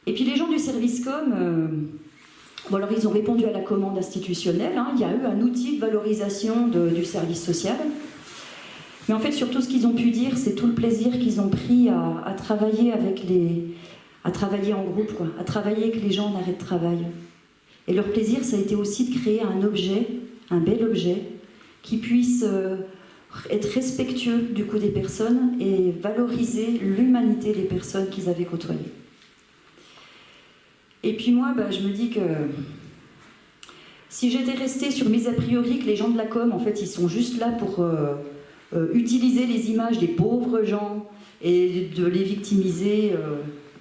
Et puis les gens du service com, bon alors ils ont répondu à la commande institutionnelle, hein, il y a eu un outil de valorisation du service social. Mais en fait, surtout ce qu'ils ont pu dire, c'est tout le plaisir qu'ils ont pris à travailler à travailler en groupe, quoi, à travailler avec les gens en arrêt de travail. Et leur plaisir, ça a été aussi de créer un objet, un bel objet, qui puisse être respectueux du coup des personnes et valoriser l'humanité des personnes qu'ils avaient côtoyées. Et puis moi, je me dis que si j'étais restée sur mes a priori que les gens de la com, en fait, ils sont juste là pour utiliser les images des pauvres gens et de les victimiser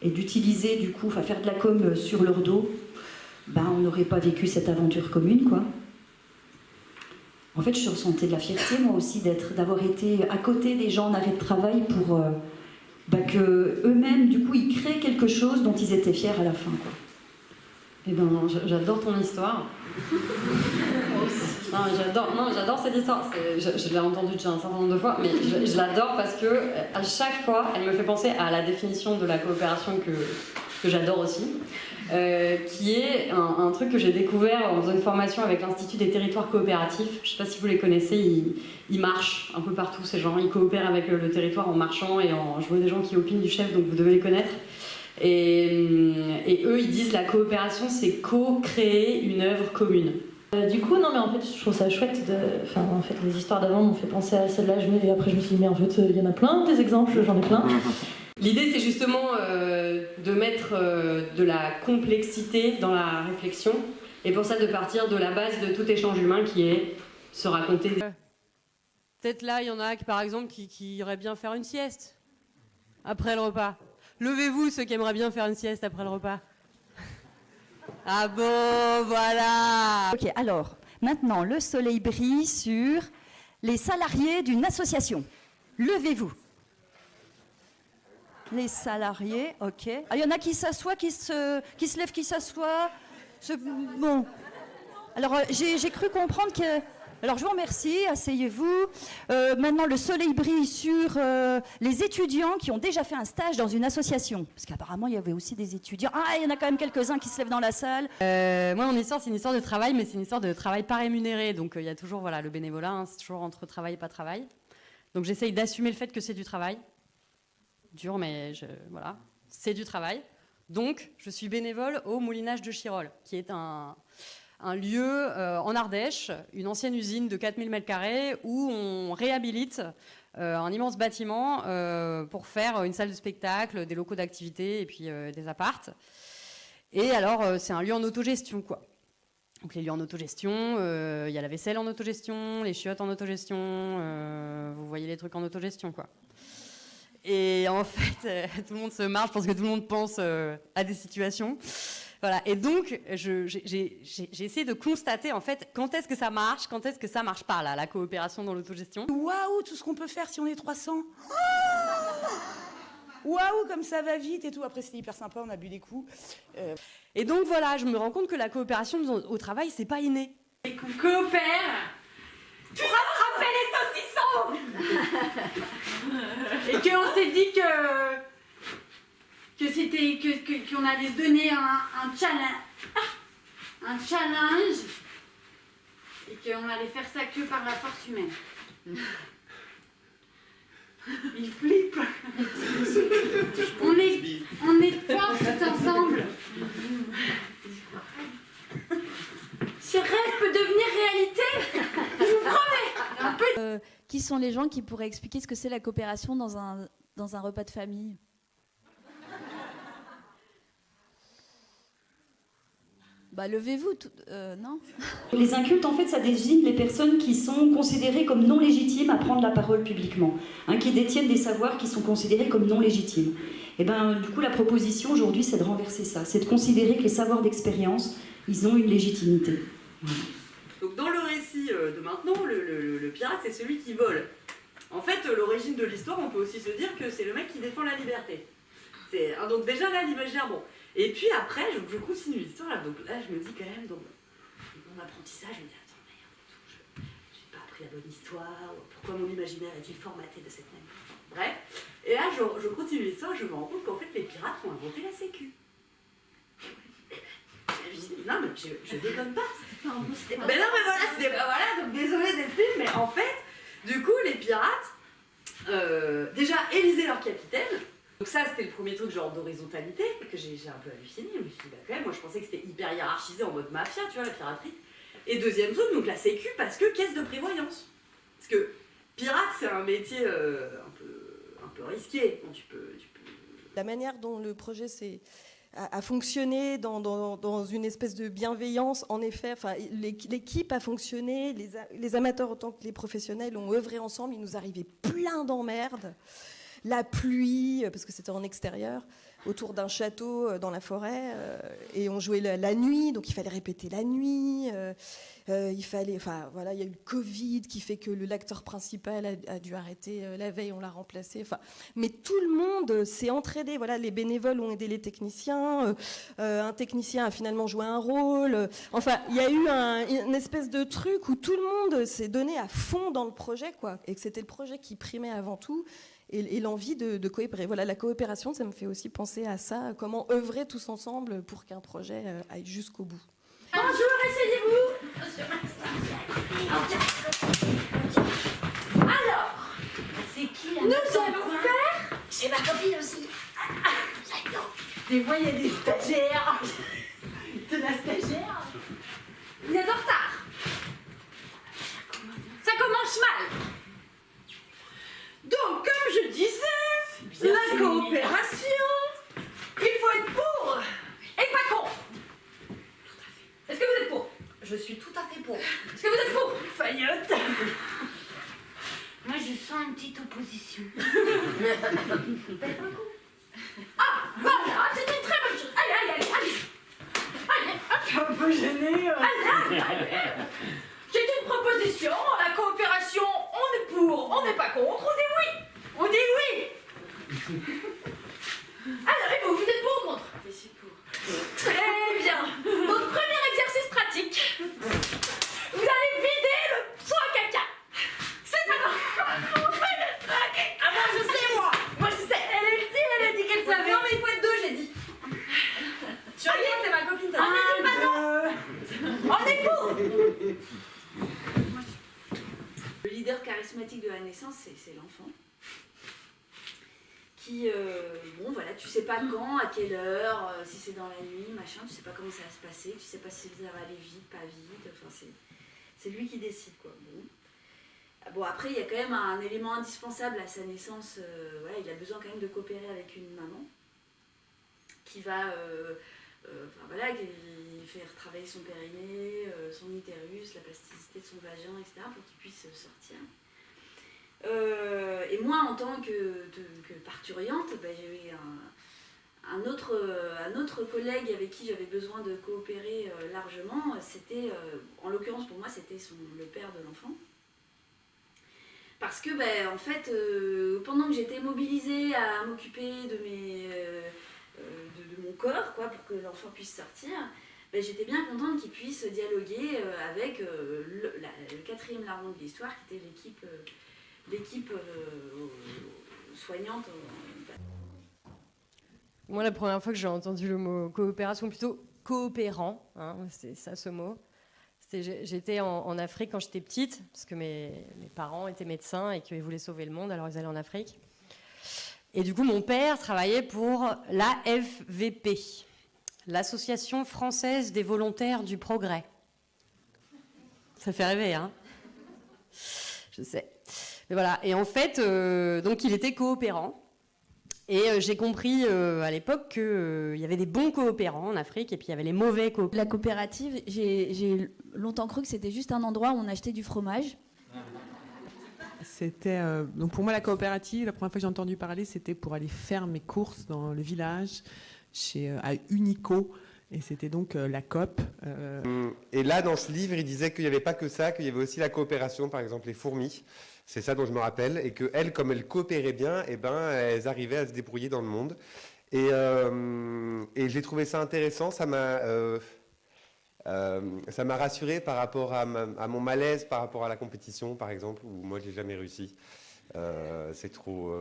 et d'utiliser du coup, enfin faire de la com sur leur dos, on n'aurait pas vécu cette aventure commune, quoi. En fait, je ressentais de la fierté, moi aussi, d'avoir été à côté des gens en arrêt de travail pour que eux-mêmes, du coup, ils créent quelque chose dont ils étaient fiers à la fin, quoi. Eh ben, j'adore ton histoire. J'adore cette histoire. Je l'ai entendue déjà un certain nombre de fois, mais je l'adore parce que à chaque fois, elle me fait penser à la définition de la coopération que j'adore aussi, qui est un truc que j'ai découvert en faisant une formation avec l'Institut des territoires coopératifs. Je ne sais pas si vous les connaissez, ils marchent un peu partout, ces gens. Ils coopèrent avec le territoire en marchant et je vois des gens qui opinent du chef, donc vous devez les connaître. Et eux, ils disent la coopération, c'est co-créer une œuvre commune. Du coup, non, mais en fait, je trouve ça chouette. En fait, les histoires d'avant m'ont fait penser à celle-là. Et après, je me suis dit, mais en fait, il y en a plein des exemples, j'en ai plein. L'idée, c'est justement de mettre de la complexité dans la réflexion, et pour ça, de partir de la base de tout échange humain qui est se raconter. Peut-être là, il y en a qui, par exemple, qui iraient bien faire une sieste après le repas. Levez-vous, ceux qui aimeraient bien faire une sieste après le repas. Ah bon, voilà. Ok, alors, maintenant, le soleil brille sur les salariés d'une association. Levez-vous. Les salariés, ok. Ah, il y en a qui s'assoient, qui se lèvent, qui s'assoient. Bon. Alors, j'ai cru comprendre que... Alors, je vous remercie, asseyez-vous. Maintenant, le soleil brille sur les étudiants qui ont déjà fait un stage dans une association. Parce qu'apparemment, il y avait aussi des étudiants. Ah, il y en a quand même quelques-uns qui se lèvent dans la salle. Moi, mon histoire, c'est une histoire de travail, mais c'est une histoire de travail pas rémunéré. Donc, il y a toujours le bénévolat, hein, c'est toujours entre travail et pas travail. Donc, j'essaye d'assumer le fait que c'est du travail. Dur, mais voilà, c'est du travail. Donc, je suis bénévole au Moulinage de Chirolles, qui est un lieu en Ardèche, une ancienne usine de 4000 m² où on réhabilite un immense bâtiment pour faire une salle de spectacle, des locaux d'activité et puis des appartes. Et alors, c'est un lieu en autogestion, quoi. Donc les lieux en autogestion, il y a la vaisselle en autogestion, les chiottes en autogestion, vous voyez les trucs en autogestion, quoi. Et en fait, tout le monde se marre, je pense que tout le monde pense à des situations. Voilà. Et donc, j'ai essayé de constater, en fait, quand est-ce que ça marche, quand est-ce que ça marche pas, là, la coopération dans l'autogestion. Waouh, tout ce qu'on peut faire si on est 300. Waouh, comme ça va vite et tout. Après, c'était hyper sympa, on a bu des coups. Et donc, voilà, je me rends compte que la coopération au travail, c'est pas inné. Et qu'on coopère pour rattraper les saucissons. Et qu'on s'est dit qu'on allait se donner un challenge et qu'on allait faire ça que par la force humaine. Il flippe. On est fortes ensemble. Ce rêve peut devenir réalité. Je vous promets. Qui sont les gens qui pourraient expliquer ce que c'est la coopération dans un repas de famille ? Levez-vous, non ? Les incultes, en fait, ça désigne les personnes qui sont considérées comme non légitimes à prendre la parole publiquement, hein, qui détiennent des savoirs qui sont considérés comme non légitimes. Et du coup, la proposition aujourd'hui, c'est de renverser ça, c'est de considérer que les savoirs d'expérience, ils ont une légitimité. Voilà. Donc dans le récit de maintenant, le pirate, c'est celui qui vole. En fait, l'origine de l'histoire, on peut aussi se dire que c'est le mec qui défend la liberté. Donc déjà là, l'imaginaire, bon. Et puis après, je continue l'histoire, là, donc là, je me dis quand même, dans mon apprentissage, je me dis, attends, merde, j'ai pas appris la bonne histoire, pourquoi mon imaginaire est-il formaté de cette manière ? Bref, et là, je continue l'histoire, je me rends compte qu'en fait, les pirates ont inventé la sécu. je déconne pas. Mais non, mais voilà, c'était pas voilà, donc désolé Delphine, mais en fait, du coup, les pirates, déjà, élisaient leur capitaine. Donc ça, c'était le premier truc genre d'horizontalité, que j'ai un peu halluciné. Je me suis dit, bah quand même, moi je pensais que c'était hyper hiérarchisé en mode mafia, tu vois, la piraterie. Et deuxième truc, donc la sécu, parce que caisse de prévoyance. Parce que pirate, c'est un métier un peu risqué. Bon, tu peux... La manière dont le projet a fonctionné dans une espèce de bienveillance, en effet, enfin, l'équipe a fonctionné, les amateurs autant que les professionnels ont œuvré ensemble, il nous arrivait plein d'emmerdes. La pluie, parce que c'était en extérieur, autour d'un château dans la forêt, et on jouait la nuit, donc il fallait répéter la nuit. Il y a eu le Covid qui fait que l'acteur principal a dû arrêter la veille, on l'a remplacé. Mais tout le monde s'est entraidé. Voilà, les bénévoles ont aidé les techniciens. Un technicien a finalement joué un rôle. Enfin, il y a eu une espèce de truc où tout le monde s'est donné à fond dans le projet, quoi, et que c'était le projet qui primait avant tout. Et l'envie de coopérer. Voilà, la coopération, ça me fait aussi penser à ça, comment œuvrer tous ensemble pour qu'un projet aille jusqu'au bout. Bonjour, asseyez-vous. Alors, c'est qui là? Nous allons faire... C'est ma copine aussi. Des fois, il y a des stagiaires. De la stagiaire. Vous êtes en retard. Ça commence mal. Donc, comme je disais, la coopération, il faut être pour et pas contre. Tout à fait. Est-ce que vous êtes pour? Je suis tout à fait pour. Est-ce que vous êtes pour? Fayotte. Moi, je sens une petite opposition. Ah, voilà, c'est une très bonne chose. Allez. Allez, hop. Un peu gêné. Allez. J'ai une proposition, la coopération, on est pour, on n'est pas contre, on dit oui. On dit oui. Alors, et vous êtes pour ou contre? Je suis pour. Très bien. Donc, premier exercice pratique. Vous allez vider le seau à caca. C'est pas grave. On fait le trac. Ah, moi, je sais, moi. Moi, je sais. Elle a dit qu'elle savait. Non, mais il faut être deux, j'ai dit. Tu regardes, t'es ma copine, t'as dit. On est pour. Le leader charismatique de la naissance, c'est l'enfant. Qui, bon voilà, tu sais pas quand, à quelle heure, si c'est dans la nuit, machin, tu sais pas comment ça va se passer, tu sais pas si ça va aller vite, pas vite, enfin c'est lui qui décide, quoi. Bon, après, il y a quand même un élément indispensable à sa naissance, voilà, il a besoin quand même de coopérer avec une maman qui va, voilà, qui faire travailler son périnée, son utérus, la plasticité de son vagin, etc., pour qu'il puisse sortir. Et moi, en tant que parturiente, j'avais un autre collègue avec qui j'avais besoin de coopérer largement. C'était, en l'occurrence pour moi, c'était le père de l'enfant. Parce que, en fait, pendant que j'étais mobilisée à m'occuper de mon corps, quoi, pour que l'enfant puisse sortir, j'étais bien contente qu'il puisse dialoguer avec le quatrième larron de l'histoire, qui était l'équipe soignante. Moi, la première fois que j'ai entendu le mot coopération, plutôt coopérant, hein, c'est ça ce mot. J'étais en Afrique quand j'étais petite, parce que mes parents étaient médecins et qu'ils voulaient sauver le monde, alors ils allaient en Afrique. Et du coup, mon père travaillait pour l'AFVP, l'Association française des volontaires du progrès. Ça fait rêver, hein? Je sais. Mais voilà. Et en fait, donc il était coopérant. Et j'ai compris à l'époque qu'il y avait des bons coopérants en Afrique et puis il y avait les mauvais coopérants. La coopérative, j'ai longtemps cru que c'était juste un endroit où on achetait du fromage. C'était donc pour moi la coopérative, la première fois que j'ai entendu parler, c'était pour aller faire mes courses dans le village à Unico. Et c'était donc la coop. Et là, dans ce livre, il disait qu'il n'y avait pas que ça, qu'il y avait aussi la coopération, par exemple les fourmis. C'est ça dont je me rappelle. Et qu'elles, comme elles coopéraient bien, elles arrivaient à se débrouiller dans le monde. Et j'ai trouvé ça intéressant. Ça m'a rassuré par rapport à mon malaise, par rapport à la compétition, par exemple, où moi, je n'ai jamais réussi. C'est trop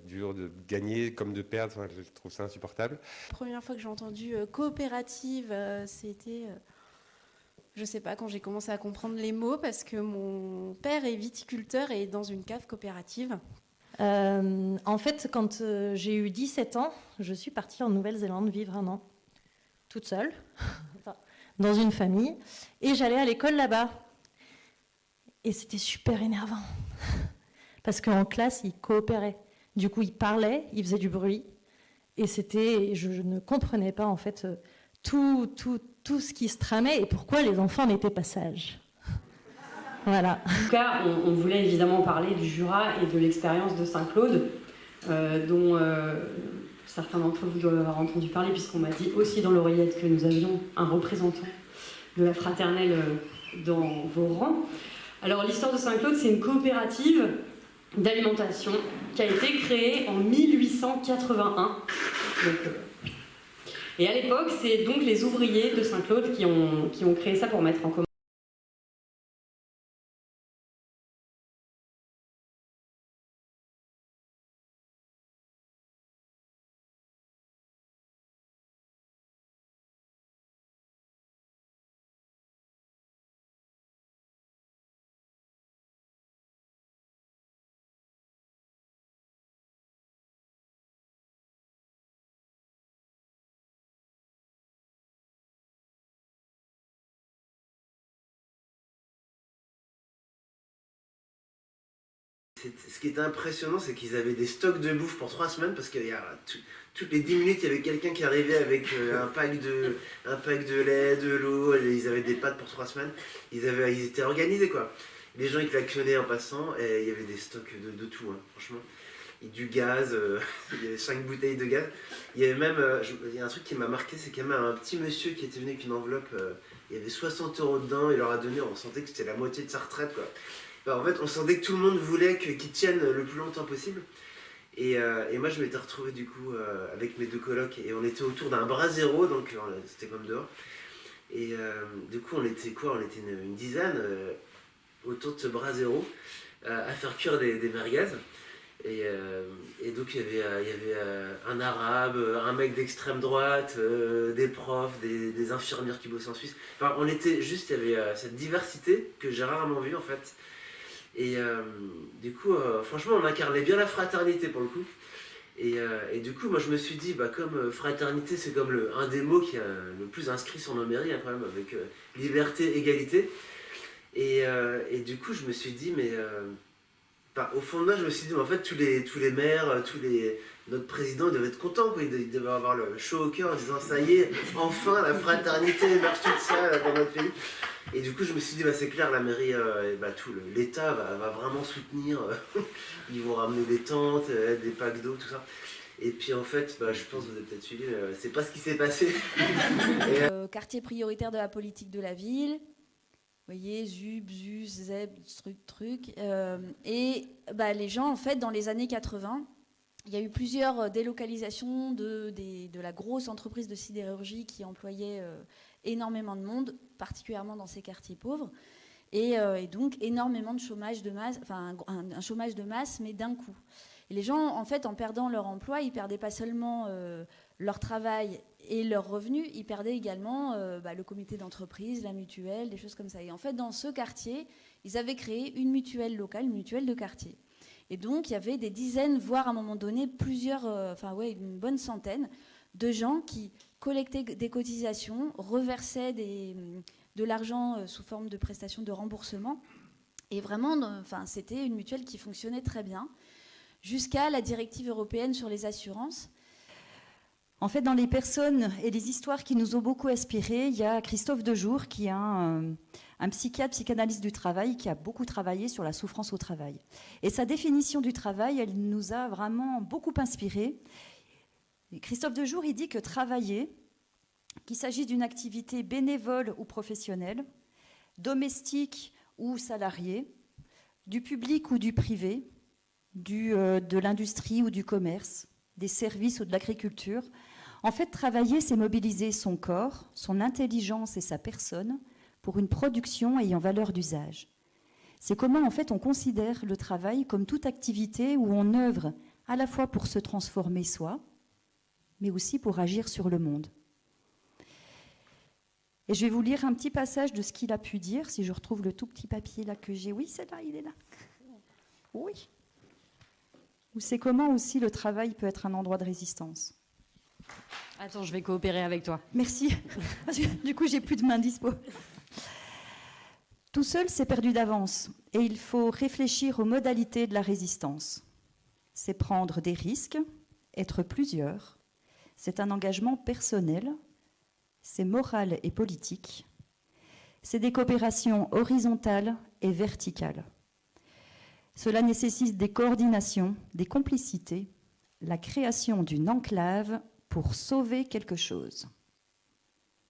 dur de gagner comme de perdre, enfin, je trouve ça insupportable. La première fois que j'ai entendu coopérative, c'était Je sais pas, quand j'ai commencé à comprendre les mots, parce que mon père est viticulteur et est dans une cave coopérative. En fait, quand j'ai eu 17 ans, je suis partie en Nouvelle-Zélande vivre 1 an, toute seule, enfin, dans une famille, et j'allais à l'école là-bas. Et c'était super énervant, parce qu'en classe, ils coopéraient. Du coup, ils parlaient, ils faisaient du bruit, et je ne comprenais pas en fait tout ce qui se tramait et pourquoi les enfants n'étaient pas sages. Voilà. En tout cas, on voulait évidemment parler du Jura et de l'expérience de Saint-Claude, dont certains d'entre vous doivent avoir entendu parler, puisqu'on m'a dit aussi dans l'oreillette que nous avions un représentant de la fraternelle dans vos rangs. Alors, l'histoire de Saint-Claude, c'est une coopérative d'alimentation qui a été créée en 1881. Et à l'époque, c'est donc les ouvriers de Saint-Claude qui ont créé ça pour mettre en commun. Ce qui était impressionnant, c'est qu'ils avaient des stocks de bouffe pour 3 semaines, parce qu'il y a toutes les 10 minutes, il y avait quelqu'un qui arrivait avec un pack de lait, de l'eau, ils avaient des pâtes pour 3 semaines. Ils étaient organisés, quoi. Les gens, ils klaxonnaient en passant, et il y avait des stocks de tout, hein, franchement. Et du gaz, il y avait 5 bouteilles de gaz. Il y avait même, il y a un truc qui m'a marqué, c'est qu'il y avait un petit monsieur qui était venu avec une enveloppe, il y avait 60 € dedans, il leur a donné, on sentait que c'était la moitié de sa retraite, quoi. Bah, en fait, on sentait que tout le monde voulait qu'ils tiennent le plus longtemps possible. Et moi, je m'étais retrouvé du coup avec mes 2 colocs et on était autour d'un brasero, donc c'était comme dehors. Et du coup, on était une dizaine autour de ce brasero à faire cuire des merguez. Et donc, il y avait un arabe, un mec d'extrême droite, des profs, des infirmières qui bossaient en Suisse. Enfin, on était juste, il y avait cette diversité que j'ai rarement vue en fait. Et du coup, franchement, on incarnait bien la fraternité pour le coup. Et du coup, moi je me suis dit, comme fraternité, c'est comme un des mots qui est le plus inscrit sur nos mairies, hein, quand même, avec liberté, égalité. Et du coup, je me suis dit, mais au fond de moi, je me suis dit, mais en fait, tous les maires, notre président, il devait être content, quoi. Il devait avoir le chaud au cœur en disant, ça y est, enfin, la fraternité émerge toute seule dans notre pays. Et du coup, je me suis dit, c'est clair, la mairie, l'État va vraiment soutenir. Ils vont ramener des tentes, des packs d'eau, tout ça. Et puis en fait, je pense que vous avez peut-être suivi, c'est pas ce qui s'est passé. Quartier prioritaire de la politique de la ville. Vous voyez, ZUB, ZUS, ZEB, truc. Et les gens, en fait, dans les années 80, il y a eu plusieurs délocalisations de la grosse entreprise de sidérurgie qui employait énormément de monde, particulièrement dans ces quartiers pauvres. Et donc, énormément de chômage de masse, enfin un chômage de masse, mais d'un coup. Et les gens, en fait, en perdant leur emploi, ils perdaient pas seulement leur travail et leurs revenus, ils perdaient également le comité d'entreprise, la mutuelle, des choses comme ça. Et en fait, dans ce quartier, ils avaient créé une mutuelle locale, une mutuelle de quartier. Et donc, il y avait des dizaines, voire à un moment donné, une bonne centaine de gens qui collectaient des cotisations, reversaient de l'argent sous forme de prestations de remboursement. Et vraiment, c'était une mutuelle qui fonctionnait très bien, jusqu'à la directive européenne sur les assurances. En fait, dans les personnes et les histoires qui nous ont beaucoup inspirés, il y a Christophe Dejour, qui est un psychiatre, psychanalyste du travail, qui a beaucoup travaillé sur la souffrance au travail. Et sa définition du travail, elle nous a vraiment beaucoup inspirés. Christophe Dejour, il dit que travailler, qu'il s'agisse d'une activité bénévole ou professionnelle, domestique ou salariée, du public ou du privé, de l'industrie ou du commerce, des services ou de l'agriculture. En fait, travailler, c'est mobiliser son corps, son intelligence et sa personne pour une production ayant valeur d'usage. C'est comment, en fait, on considère le travail comme toute activité où on œuvre à la fois pour se transformer soi, mais aussi pour agir sur le monde. Et je vais vous lire un petit passage de ce qu'il a pu dire, si je retrouve le tout petit papier là que j'ai. Oui, c'est là, il est là. Oui. Ou c'est comment aussi le travail peut être un endroit de résistance. Attends, je vais coopérer avec toi. Merci. Du coup, j'ai plus de main dispo. Tout seul, c'est perdu d'avance. Et il faut réfléchir aux modalités de la résistance. C'est prendre des risques, être plusieurs. C'est un engagement personnel. C'est moral et politique. C'est des coopérations horizontales et verticales. Cela nécessite des coordinations, des complicités, la création d'une enclave pour sauver quelque chose.